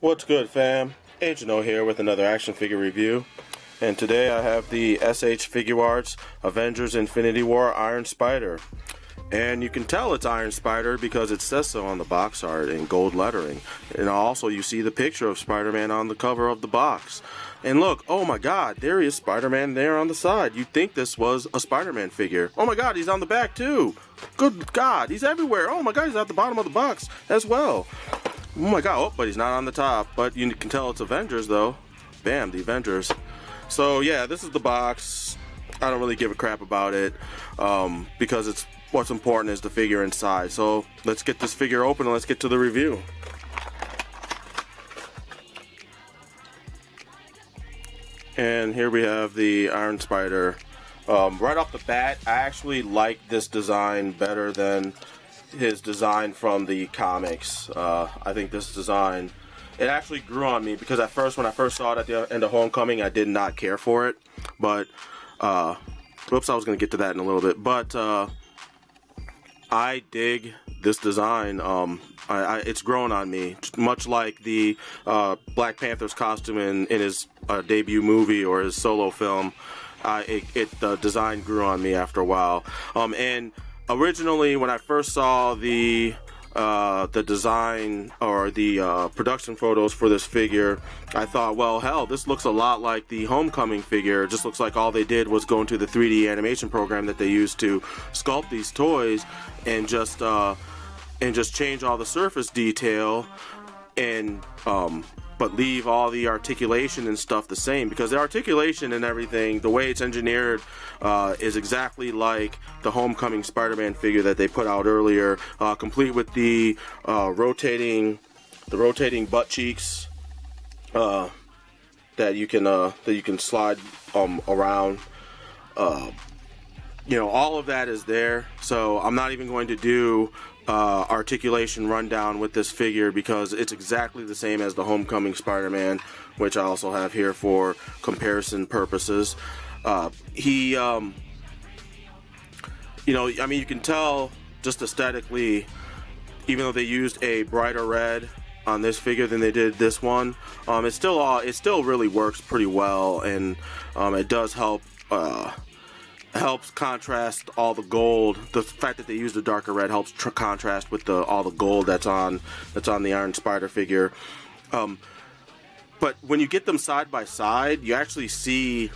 What's good, fam? Agent O here with another action figure review. And today I have the SH Figuarts Avengers Infinity War Iron Spider. And you can tell it's Iron Spider because it says so on the box art in gold lettering. And also you see the picture of Spider-Man on the cover of the box. And look, oh my god, there is Spider-Man there on the side. You'd think this was a Spider-Man figure. Oh my god, he's on the back too. Good god, he's everywhere. Oh my god, he's at the bottom of the box as well. Oh my god, oh, but he's not on the top. But you can tell it's Avengers though. Bam, the Avengers. So yeah, this is the box. I don't really give a crap about it because it's what's important is the figure inside. So let's get this figure open and let's get to the review. And here we have the Iron Spider. Right off the bat, I actually like this design better than his design from the comics. I think this design, it actually grew on me because at first, when I first saw it at the end of Homecoming, I did not care for it. But, whoops, I was going to get to that in a little bit. But, I dig this design. It's grown on me, much like the Black Panther's costume in his debut movie or his solo film. The design grew on me after a while. And originally, when I first saw the design or the production photos for this figure, I thought, well, hell, this looks a lot like the Homecoming figure. It just looks like all they did was go into the 3D animation program that they used to sculpt these toys and just change all the surface detail and but leave all the articulation and stuff the same, because the articulation and everything, the way it's engineered, is exactly like the Homecoming Spider-Man figure that they put out earlier, complete with the rotating butt cheeks that you can slide around. You know, all of that is there. So I'm not even going to do articulation rundown with this figure because it's exactly the same as the Homecoming Spider-Man, which I also have here for comparison purposes. You know, I mean, you can tell just aesthetically, even though they used a brighter red on this figure than they did this one, it still really works pretty well, and it does help. Helps contrast all the gold. The fact that they used a darker red helps contrast with all the gold that's on the Iron Spider figure. But when you get them side by side, you actually see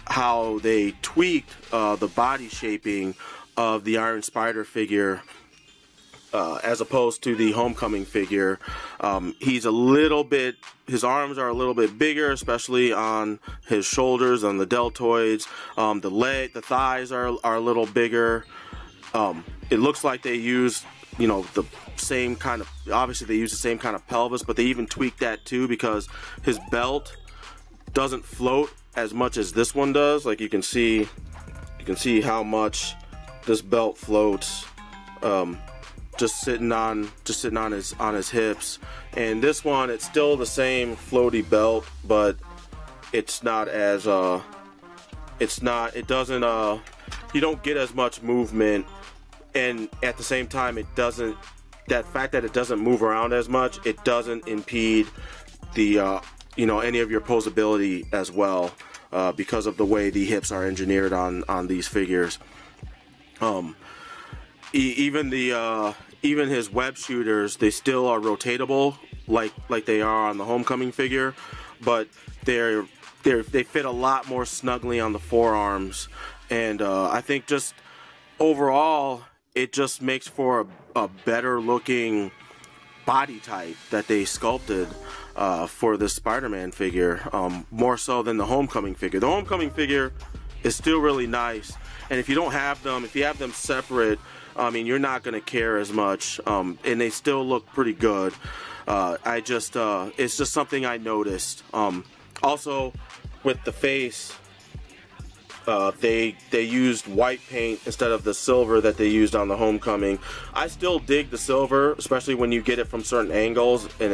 how they tweaked the body shaping of the Iron Spider figure as opposed to the Homecoming figure. His arms are a little bit bigger, especially on his shoulders, on the deltoids. The thighs are a little bigger. It looks like they used, you know, the same kind of, obviously they use the same kind of pelvis, but they even tweaked that too because his belt doesn't float as much as this one does. Like you can see how much this belt floats. Just sitting on his hips, and this one, it's still the same floaty belt, but it's not as you don't get as much movement, and at the same time that fact that it doesn't move around as much, it doesn't impede the you know, any of your posability as well, because of the way the hips are engineered on these figures. Even his web shooters, they still are rotatable like they are on the Homecoming figure, but they fit a lot more snugly on the forearms, and I think just overall it just makes for a better looking body type that they sculpted for this Spider-Man figure, more so than the Homecoming figure. The Homecoming figure is still really nice, and if you don't have them, if you have them separate, I mean, you're not going to care as much, and they still look pretty good. It's just something I noticed. Also, with the face, they used white paint instead of the silver that they used on the Homecoming. I still dig the silver, especially when you get it from certain angles, and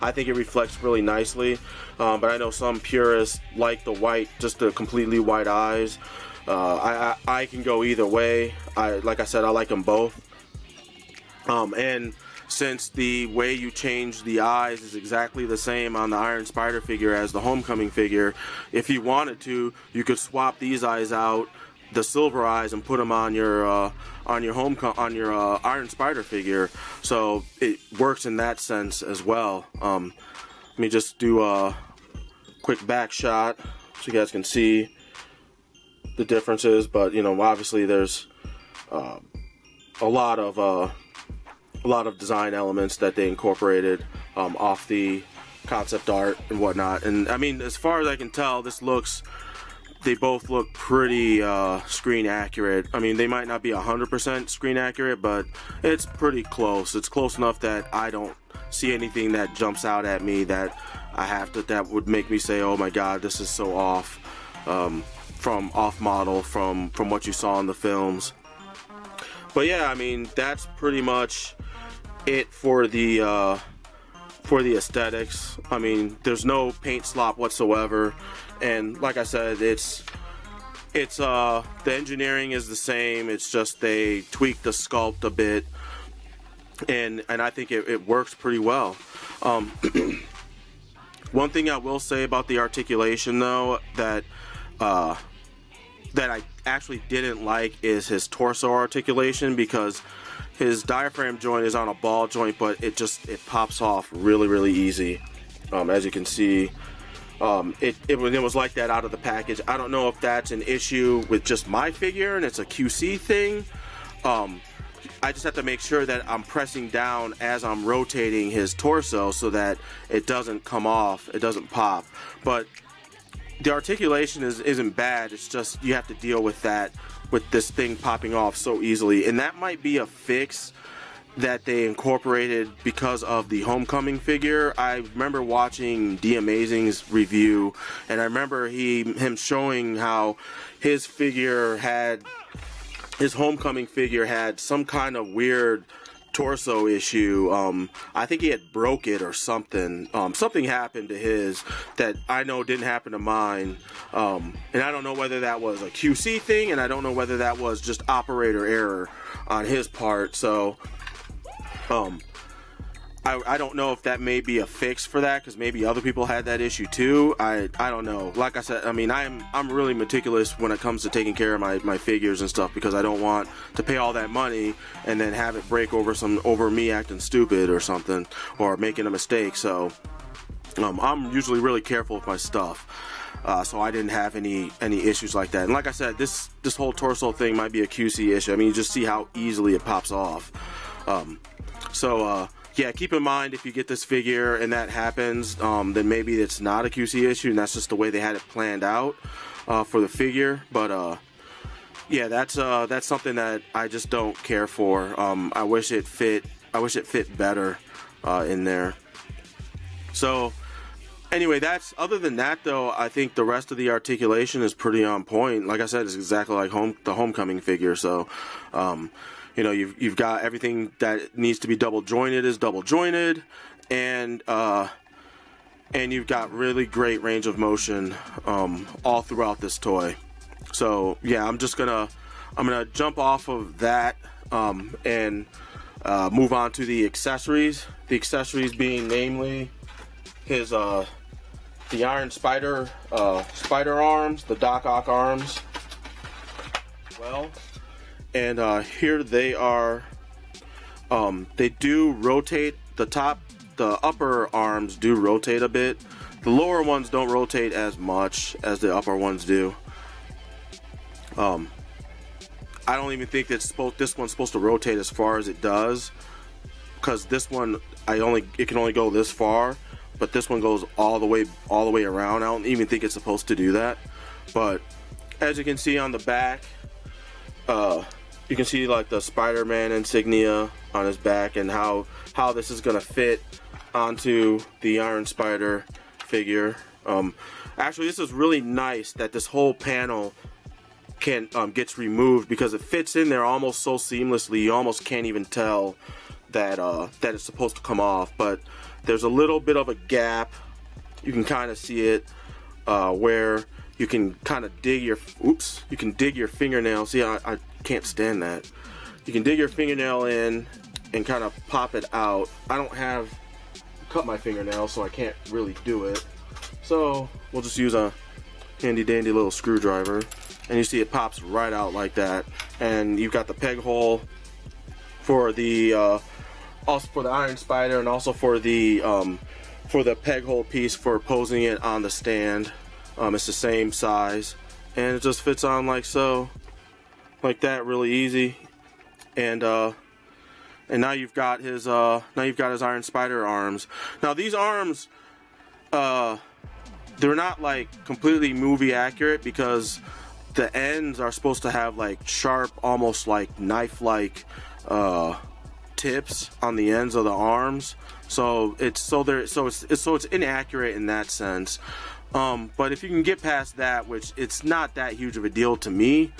I think it reflects really nicely. But I know some purists like the white, just the completely white eyes. I can go either way. Like I said, I like them both. And since the way you change the eyes is exactly the same on the Iron Spider figure as the Homecoming figure, if you wanted to, you could swap these eyes out, the silver eyes, and put them on your Iron Spider figure. So it works in that sense as well. Let me just do a quick back shot so you guys can see the differences. But you know, obviously there's a lot of design elements that they incorporated off the concept art and whatnot. And I mean, as far as I can tell, they both look pretty screen accurate. I mean, they might not be 100% screen accurate, but it's pretty close. It's close enough that I don't see anything that jumps out at me that that would make me say, oh my god, this is so off, from off model from what you saw in the films. But yeah, I mean, that's pretty much it for the aesthetics. I mean, there's no paint slop whatsoever, and like I said, the engineering is the same. It's just they tweaked the sculpt a bit, and I think it works pretty well. One thing I will say about the articulation, though, that I actually didn't like is his torso articulation, because his diaphragm joint is on a ball joint, but it pops off really easy. As you can see, it was like that out of the package. I don't know if that's an issue with just my figure and it's a QC thing. I just have to make sure that I'm pressing down as I'm rotating his torso so that it doesn't come off, it doesn't pop. But the articulation isn't bad. It's just you have to deal with that, with this thing popping off so easily. And that might be a fix that they incorporated because of the Homecoming figure. I remember watching D Amazing's review, and I remember him showing how his Homecoming figure had some kind of weird torso issue. I think he had broke it or something. Something happened to his that I know didn't happen to mine. And I don't know whether that was a QC thing, and I don't know whether that was just operator error on his part. So I don't know if that may be a fix for that, because maybe other people had that issue too. I don't know. Like I said, I mean, I'm really meticulous when it comes to taking care of my figures and stuff, because I don't want to pay all that money and then have it break over me acting stupid or something, or making a mistake. So I'm usually really careful with my stuff. So I didn't have any issues like that. And like I said, this whole torso thing might be a QC issue. I mean, you just see how easily it pops off. Yeah, keep in mind, if you get this figure and that happens, then maybe it's not a QC issue, and that's just the way they had it planned out for the figure. But yeah, that's something that I just don't care for. I wish it fit better in there. So anyway, other than that though, I think the rest of the articulation is pretty on point. Like I said, it's exactly like the Homecoming figure. So you know, you've got everything that needs to be double jointed is double jointed, and you've got really great range of motion all throughout this toy. So yeah, I'm gonna jump off of that and move on to the accessories. The accessories being namely his the Iron Spider spider arms, the Doc Ock arms. Well. And here they are. They do rotate. The upper arms do rotate a bit. The lower ones don't rotate as much as the upper ones do. I don't even think this one's supposed to rotate as far as it does, because this one it can only go this far, but this one goes all the way around. I don't even think it's supposed to do that. But as you can see on the back, you can see like the Spider-Man insignia on his back, and how this is gonna fit onto the Iron Spider figure. Actually, this is really nice that this whole panel gets removed, because it fits in there almost so seamlessly you almost can't even tell that it's supposed to come off. But there's a little bit of a gap. You can kind of see it where you can kind of dig your fingernail. See, I can't stand that. You can dig your fingernail in and kind of pop it out. I don't have cut my fingernail, so I can't really do it. So we'll just use a handy dandy little screwdriver, and you see it pops right out like that. And you've got the peg hole for the also for the Iron Spider, and also for the peg hole piece for posing it on the stand. It's the same size, and it just fits on like so, like that, really easy. And now you've got his Iron Spider arms. Now these arms, they're not like completely movie accurate, because the ends are supposed to have like sharp, almost like knife-like tips on the ends of the arms. So it's inaccurate in that sense. But if you can get past that, which it's not that huge of a deal to me,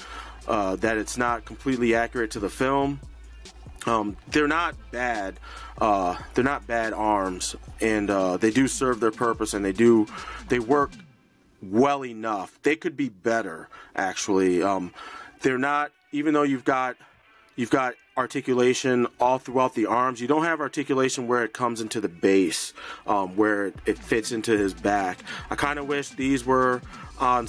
that it's not completely accurate to the film. They're not bad. They're not bad arms, and they do serve their purpose, and they work well enough. They could be better, actually. They're not, even though you've got articulation all throughout the arms, you don't have articulation where it comes into the base, where it fits into his back. I kind of wish these were on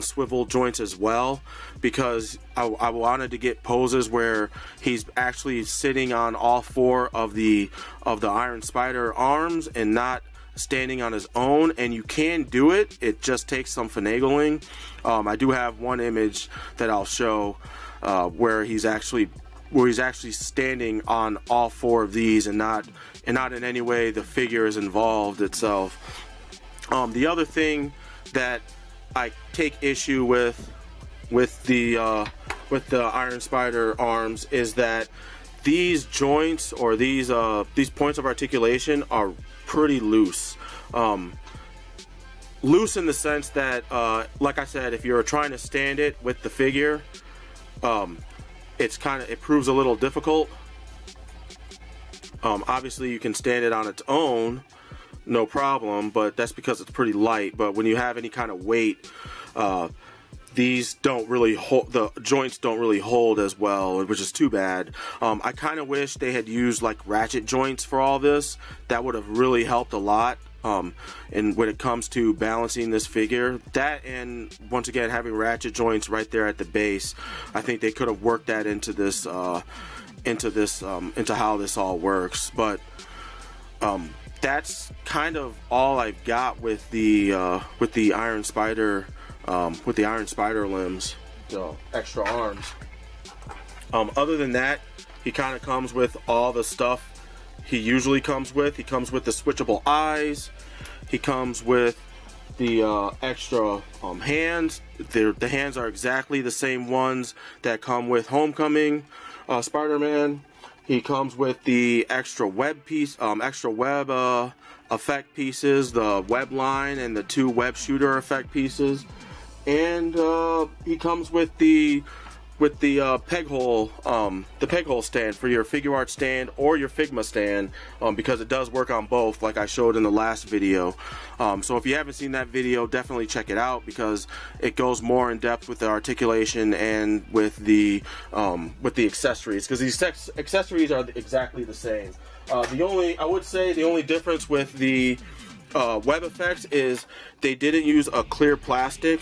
swivel joints as well, because I wanted to get poses where he's actually sitting on all four of the Iron Spider arms and not standing on his own. And you can do it. It just takes some finagling. I do have one image that I'll show where he's actually standing on all four of these, and not in any way the figure is involved itself. The other thing that I take issue with the Iron Spider arms is that these joints, or these points of articulation, are pretty loose. Loose in the sense that, like I said, if you're trying to stand it with the figure, it proves a little difficult. Obviously you can stand it on its own, no problem, but that's because it's pretty light. But when you have any kind of weight, these don't really hold, the joints don't really hold as well, which is too bad. I kind of wish they had used like ratchet joints for all this. That would have really helped a lot. And when it comes to balancing this figure, that, and once again having ratchet joints right there at the base, I think they could have worked that into this, into how this all works. But that's kind of all I've got with the Iron Spider, with the Iron Spider limbs, so extra arms. Other than that, he kind of comes with all the stuff he usually comes with. He comes with the switchable eyes. He comes with the extra hands. The hands are exactly the same ones that come with Homecoming Spider-Man. He comes with the extra web piece, extra web effect pieces, the web line and the two web shooter effect pieces, and he comes with the peg hole stand for your Figuarts stand or your Figma stand, because it does work on both, like I showed in the last video. So if you haven't seen that video, definitely check it out, because it goes more in depth with the articulation and with the accessories, because these accessories are exactly the same. I would say the only difference with the web effects is they didn't use a clear plastic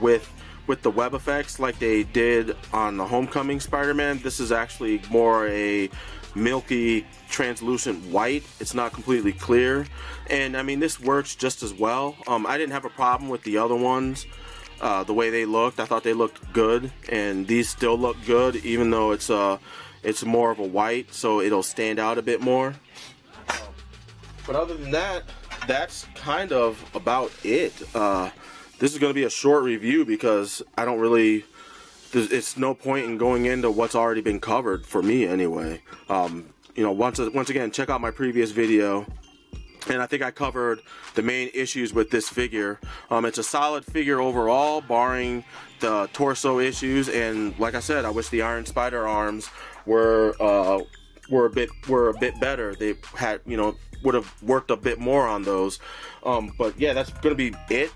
with the web effects like they did on the Homecoming Spider-Man. This is actually more a milky, translucent white. It's not completely clear, and I mean, this works just as well. I didn't have a problem with the other ones, the way they looked. I thought they looked good, and these still look good, even though it's more of a white, so it'll stand out a bit more. But other than that, that's kind of about it. This is going to be a short review, because I don't really, it's no point in going into what's already been covered, for me anyway. You know, once again, check out my previous video, and I think I covered the main issues with this figure. It's a solid figure overall, barring the torso issues, and like I said, I wish the Iron Spider arms were a bit better. They had, you know, would have worked a bit more on those. But yeah, that's gonna be it.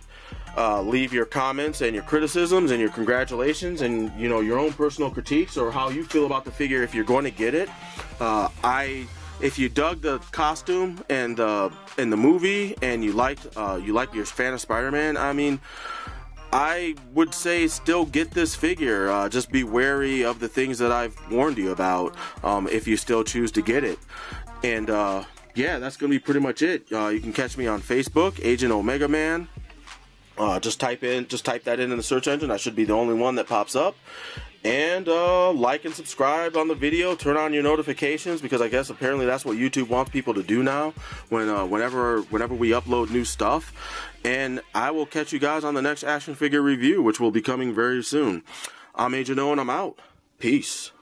leave your comments and your criticisms and your congratulations and, you know, your own personal critiques or how you feel about the figure if you're going to get it. If you dug the costume and the movie and you liked your fan of Spider-Man, I mean, I would say still get this figure. Just be wary of the things that I've warned you about if you still choose to get it. And yeah, that's gonna be pretty much it. You can catch me on Facebook, Agent Omega Man. Just type that in the search engine. I should be the only one that pops up. And like and subscribe on the video. Turn on your notifications, because I guess apparently that's what YouTube wants people to do now. Whenever we upload new stuff. And I will catch you guys on the next action figure review, which will be coming very soon. I'm Agent O, and I'm out. Peace.